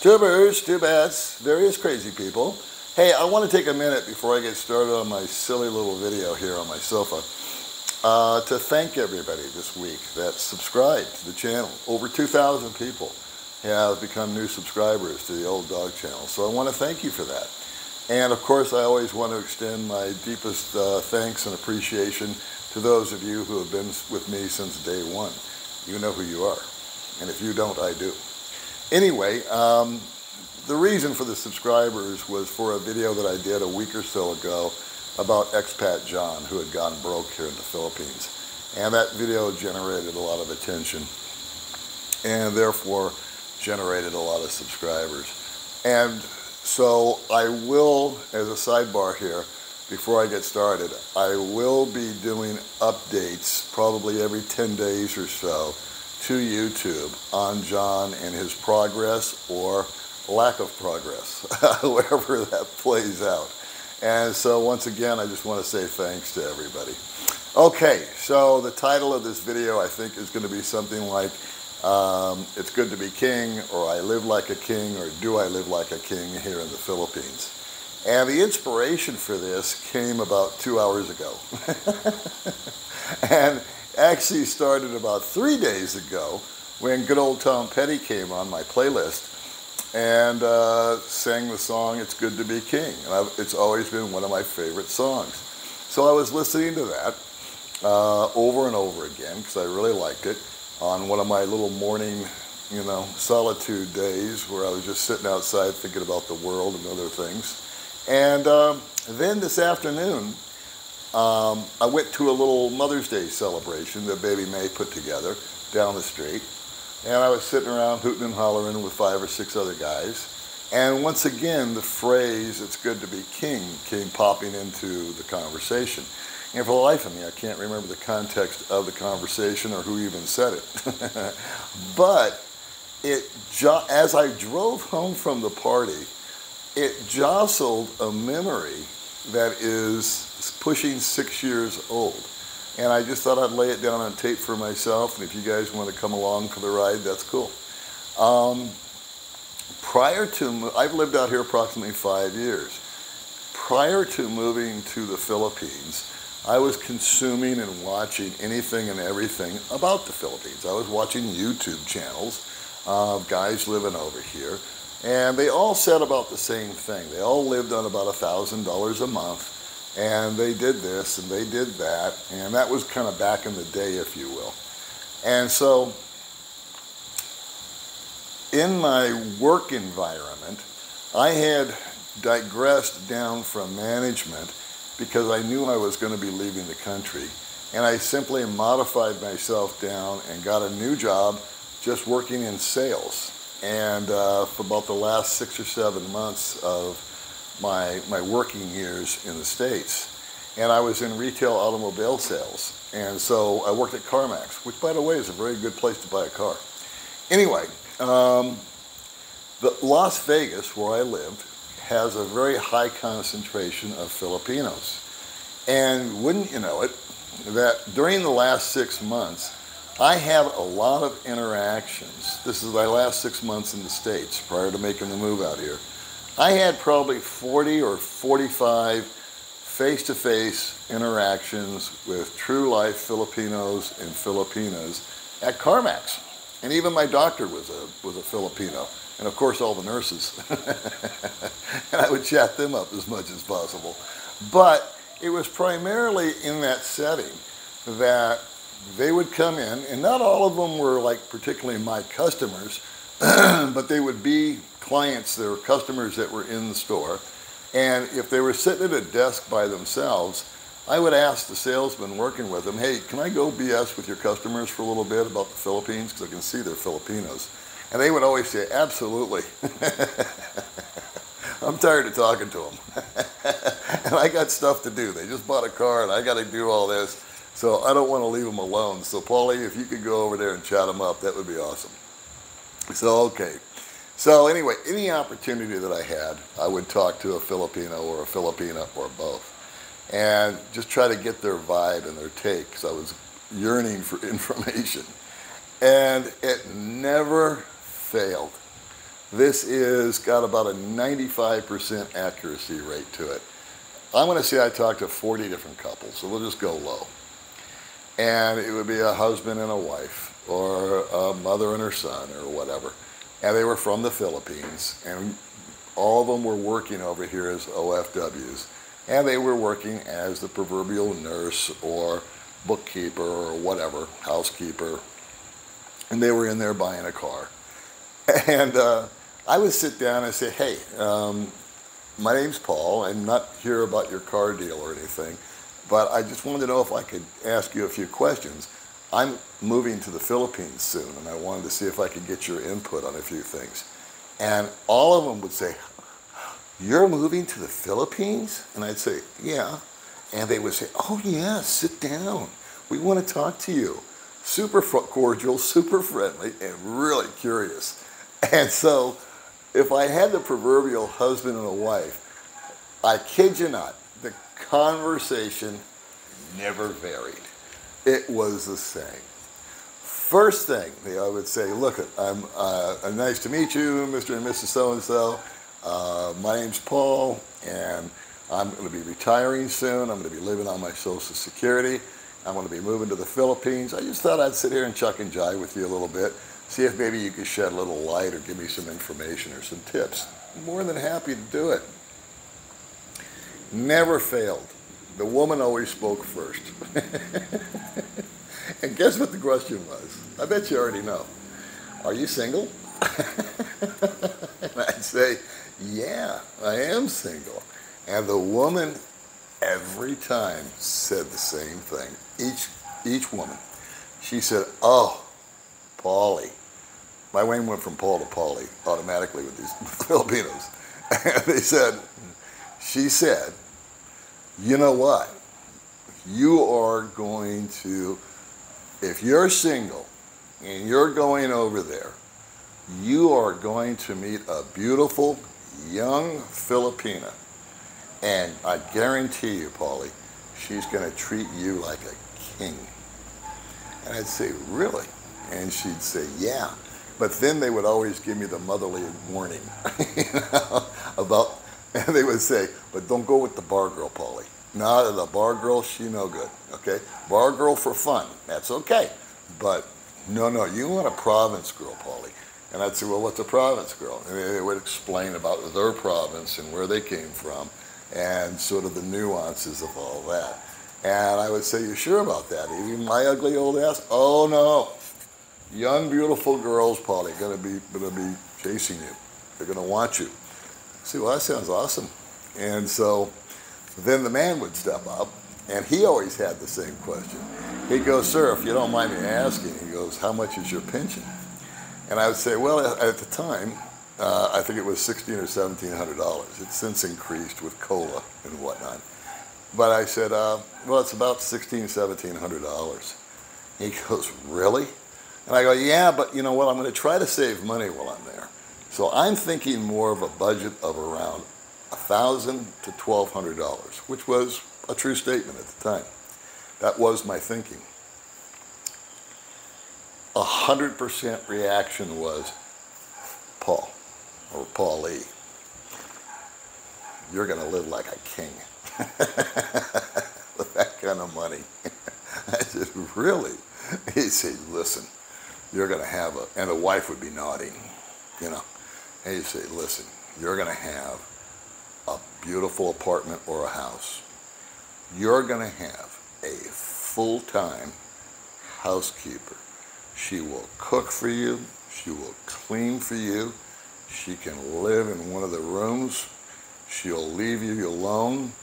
Tubers, tubats, various crazy people. Hey, I want to take a minute before I get started on my silly little video here on my sofa to thank everybody this week that subscribed to the channel. Over 2,000 people have become new subscribers to the Old Dog channel, so I want to thank you for that. And of course, I always want to extend my deepest thanks and appreciation to those of you who have been with me since day one. You know who you are, and if you don't, I do. Anyway, the reason for the subscribers was for a video that I did a week or so ago about expat John, who had gone broke here in the Philippines. And that video generated a lot of attention and therefore generated a lot of subscribers. And so I will, as a sidebar here, before I get started, I will be doing updates probably every 10 days or so to YouTube on John and his progress or lack of progress, however that plays out. And so once again, I just want to say thanks to everybody. Okay, so the title of this video I think is going to be something like It's Good to Be King, or I Live Like a King, or Do I Live Like a King here in the Philippines. And the inspiration for this came about 2 hours ago. And actually started about 3 days ago when good old Tom Petty came on my playlist and sang the song It's Good to Be King. And it's always been one of my favorite songs. So I was listening to that over and over again because I really liked it on one of my little morning, solitude days where I was just sitting outside thinking about the world and other things. And then this afternoon, I went to a little Mother's Day celebration that Baby May put together down the street. And I was sitting around hooting and hollering with 5 or 6 other guys. And once again, the phrase, "It's good to be king," came popping into the conversation. And for the life of me, I can't remember the context of the conversation or who even said it. But as I drove home from the party, it jostled a memory that is pushing 6 years old. And I just thought I'd lay it down on tape for myself, and if you guys want to come along for the ride, that's cool. I've lived out here approximately 5 years. Prior to moving to the Philippines, I was consuming and watching anything and everything about the Philippines. I was watching YouTube channels of guys living over here, and they all said about the same thing. They all lived on about $1,000 a month. And they did this and they did that, and that was kind of back in the day, if you will. And so in my work environment, I had digressed down from management because I knew I was going to be leaving the country. And I simply modified myself down and got a new job just working in sales. And for about the last 6 or 7 months of my working years in the States. And I was in retail automobile sales. And so I worked at CarMax, which by the way is a very good place to buy a car. Anyway, the Las Vegas, where I lived, has a very high concentration of Filipinos. And wouldn't you know it, that during the last 6 months, I had a lot of interactions. This is my last 6 months in the States prior to making the move out here. I had probably 40 or 45 face-to-face interactions with true-life Filipinos and Filipinas at CarMax. And even my doctor was a Filipino. And of course all the nurses. And I would chat them up as much as possible. But it was primarily in that setting that they would come in, and not all of them were like particularly my customers, but they would be clients, they were customers that were in the store. And if they were sitting at a desk by themselves, I would ask the salesman working with them, "Hey, can I go BS with your customers for a little bit about the Philippines? Because I can see they're Filipinos." And they would always say, "Absolutely." I'm tired of talking to them. And I got stuff to do. They just bought a car and I got to do all this. So I don't want to leave them alone. So Paulie, if you could go over there and chat them up, that would be awesome. So, okay. So anyway, any opportunity that I had, I would talk to a Filipino or a Filipina or both. And just try to get their vibe and their take, because I was yearning for information. And it never failed. This is got about a 95% accuracy rate to it. I'm going to say I talked to 40 different couples, so we'll just go low. And it would be a husband and a wife, or a mother and her son, or whatever. And they were from the Philippines, and all of them were working over here as OFWs. And they were working as the proverbial nurse, or bookkeeper, or whatever, housekeeper. And they were in there buying a car. And I would sit down and say, hey, my name's Paul. I'm not here about your car deal or anything, but I just wanted to know if I could ask you a few questions. I'm moving to the Philippines soon, and I wanted to see if I could get your input on a few things. And all of them would say, you're moving to the Philippines? And I'd say, yeah. And they would say, oh yeah, sit down. We want to talk to you. Super cordial, super friendly, and really curious. And so, if I had the proverbial husband and a wife, I kid you not, the conversation never varied. It was the same. First thing, I would say, look, I'm nice to meet you, Mr. and Mrs. So-and-so. My name's Paul, and I'm going to be retiring soon. I'm going to be living on my Social Security. I'm going to be moving to the Philippines. I just thought I'd sit here and chuck and jive with you a little bit. See if maybe you could shed a little light or give me some information or some tips. More than happy to do it. Never failed. The woman always spoke first. And guess what the question was? I bet you already know. Are you single? And I'd say, yeah, I am single. And the woman every time said the same thing. Each woman. She said, oh, Paulie. My name went from Paul to Paulie automatically with these Filipinos. And she said, you know what? You are going to, if you're single and you're going over there, you are going to meet a beautiful young Filipina. And I guarantee you, Paulie, she's going to treat you like a king. And I'd say, really? And she'd say, yeah. But then they would always give me the motherly warning, and they would say, but don't go with the bar girl, Paulie. No, the bar girl, she no good, okay? Bar girl for fun, that's okay. But no, you want a province girl, Paulie. And I'd say, well, what's a province girl? And they would explain about their province and where they came from and sort of the nuances of all that. And I would say, you sure about that? Even my ugly old ass? Oh, no. Young, beautiful girls, Paulie, gonna be chasing you. They're gonna want you. I say, well, that sounds awesome. And so then the man would step up, and he always had the same question. He goes, sir, if you don't mind me asking, he goes, how much is your pension? And I would say, well, at the time, I think it was $1,600 or $1,700. It's since increased with COLA and whatnot. But I said, well, it's about $1,600, $1,700. He goes, really? And I go, yeah, but you know what? I'm going to try to save money while I'm there. So I'm thinking more of a budget of around $1,000 to $1,200, which was a true statement at the time. That was my thinking. 100% reaction was, Paul, or Paulie, you're going to live like a king with that kind of money. I said, really? He said, listen, you're going to have and the wife would be nodding, you know. And he'd say, listen, you're going to have a beautiful apartment or a house. You're going to have a full-time housekeeper. She will cook for you. She will clean for you. She can live in one of the rooms. She'll leave you alone,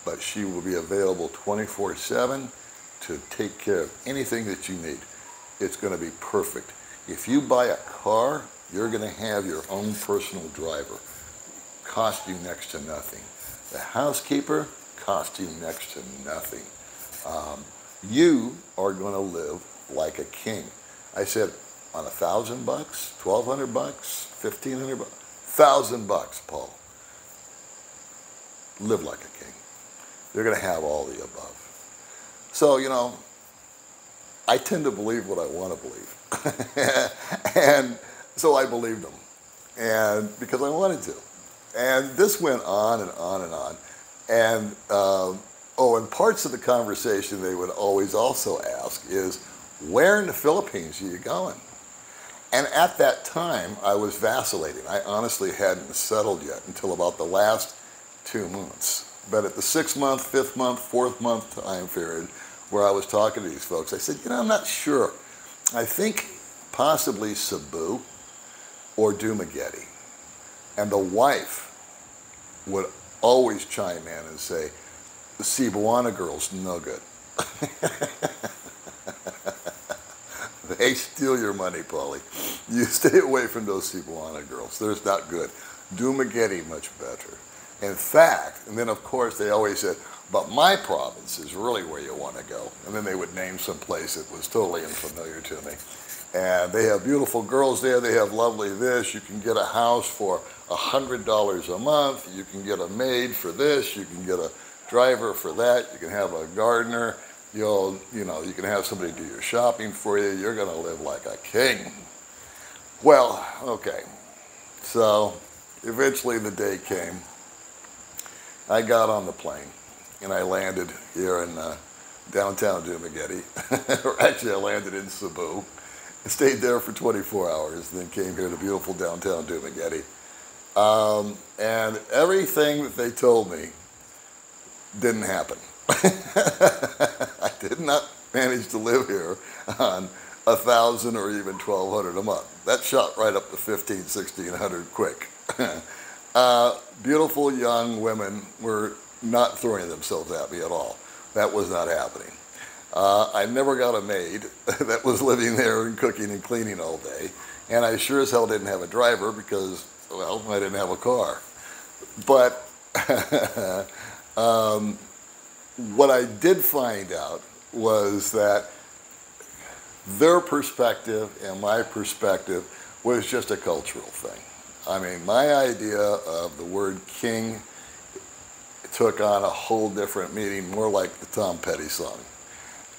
but she will be available 24/7 to take care of anything that you need. It's going to be perfect. If you buy a car, you're going to have your own personal driver. Cost you next to nothing. The housekeeper cost you next to nothing. You are going to live like a king. I said, on $1,000, $1,200, $1,500, $1,000, Paul. Live like a king. You're going to have all the above. So, you know, I tend to believe what I want to believe. And so I believed him. and because I wanted to. And this went on and on and on. And, and parts of the conversation they would always also ask is, where in the Philippines are you going? And at that time, I was vacillating. I honestly hadn't settled yet until about the last 2 months. But at the 6th month, 5th month, 4th month time period where I was talking to these folks, I said, I'm not sure. I think possibly Cebu or Dumaguete. And the wife would always chime in and say, the Cebuana girls, no good. They steal your money, Paulie. You stay away from those Cebuana girls. They're not good. Dumaguete, much better. In fact, and then of course they always said, but my province is really where you want to go. And then they would name some place that was totally unfamiliar to me. And they have beautiful girls there. They have lovely this. You can get a house for $100 a month. You can get a maid for this. You can get a driver for that. You can have a gardener. You can have somebody do your shopping for you. You're going to live like a king. Well, okay. So eventually the day came. I got on the plane and I landed here in downtown Dumaguete. Or actually I landed in Cebu. I stayed there for 24 hours, then came here to beautiful downtown Dumaguete. And everything that they told me didn't happen. I did not manage to live here on $1,000 or even $1,200 a month. That shot right up to $1,500, $1,600 quick. Beautiful young women were not throwing themselves at me at all. That was not happening. I never got a maid that was living there and cooking and cleaning all day. And I sure as hell didn't have a driver because, well, I didn't have a car. But what I did find out was that their perspective and my perspective was just a cultural thing. I mean, my idea of the word king took on a whole different meaning, more like the Tom Petty song.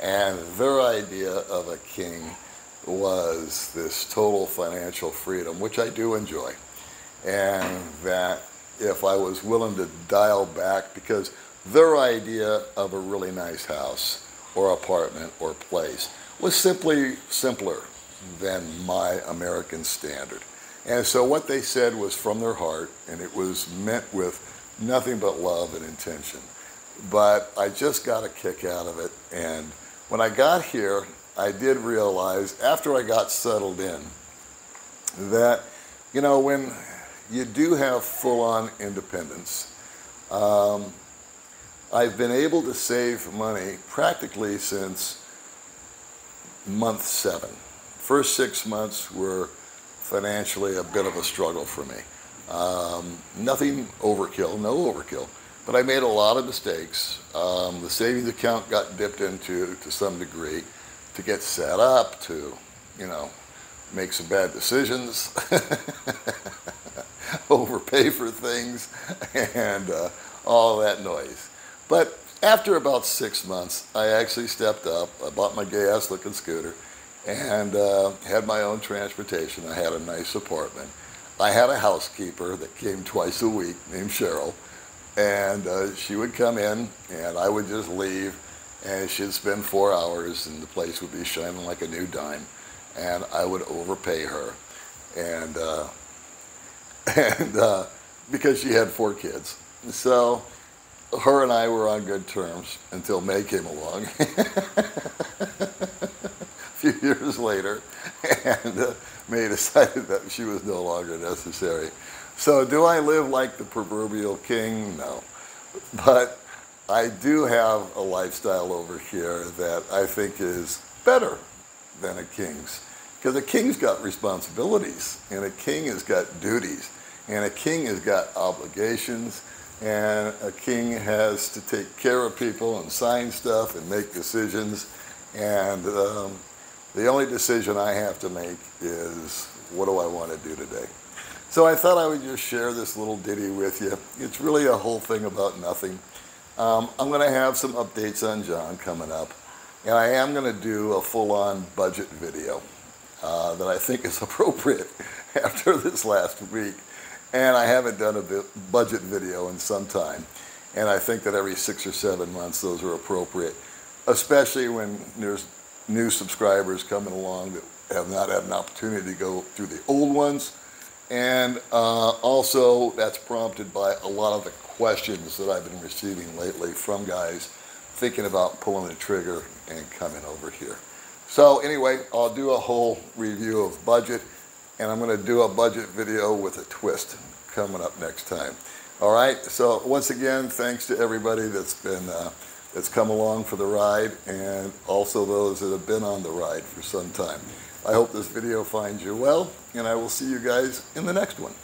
And their idea of a king was this total financial freedom, which I do enjoy. And that if I was willing to dial back, because their idea of a really nice house or apartment or place was simply simpler than my American standard. And so what they said was from their heart, and it was meant with nothing but love and intention. But I just got a kick out of it. And when I got here, I did realize, after I got settled in, that, when you do have full-on independence, I've been able to save money practically since month 7. First 6 months were financially a bit of a struggle for me. Nothing overkill, no overkill, but I made a lot of mistakes. The savings account got dipped into to some degree to get set up, to, make some bad decisions, overpay for things, and all that noise. But after about 6 months, I actually stepped up. I bought my gay-ass looking scooter and had my own transportation. I had a nice apartment. I had a housekeeper that came twice a week named Cheryl, and she would come in and I would just leave, and she'd spend 4 hours and the place would be shining like a new dime, and I would overpay her, and because she had 4 kids. So her and I were on good terms until May came along a few years later, and May decided that she was no longer necessary. So do I live like the proverbial king? No. But I do have a lifestyle over here that I think is better than a king's. Because a king's got responsibilities, and a king has got duties, and a king has got obligations, and a king has to take care of people and sign stuff and make decisions. And the only decision I have to make is, what do I want to do today? So I thought I would just share this little ditty with you. It's really a whole thing about nothing. I'm going to have some updates on John coming up, and I am going to do a full-on budget video that I think is appropriate. after this last week, and I haven't done a budget video in some time. And I think that every 6 or 7 months those are appropriate, especially when there's new subscribers coming along that have not had an opportunity to go through the old ones. And also that's prompted by a lot of the questions that I've been receiving lately from guys thinking about pulling the trigger and coming over here. So anyway, I'll do a whole review of budget, and I'm going to do a budget video with a twist coming up next time. All right, so once again, thanks to everybody that's come along for the ride, and also those that have been on the ride for some time. I hope this video finds you well, and I will see you guys in the next one.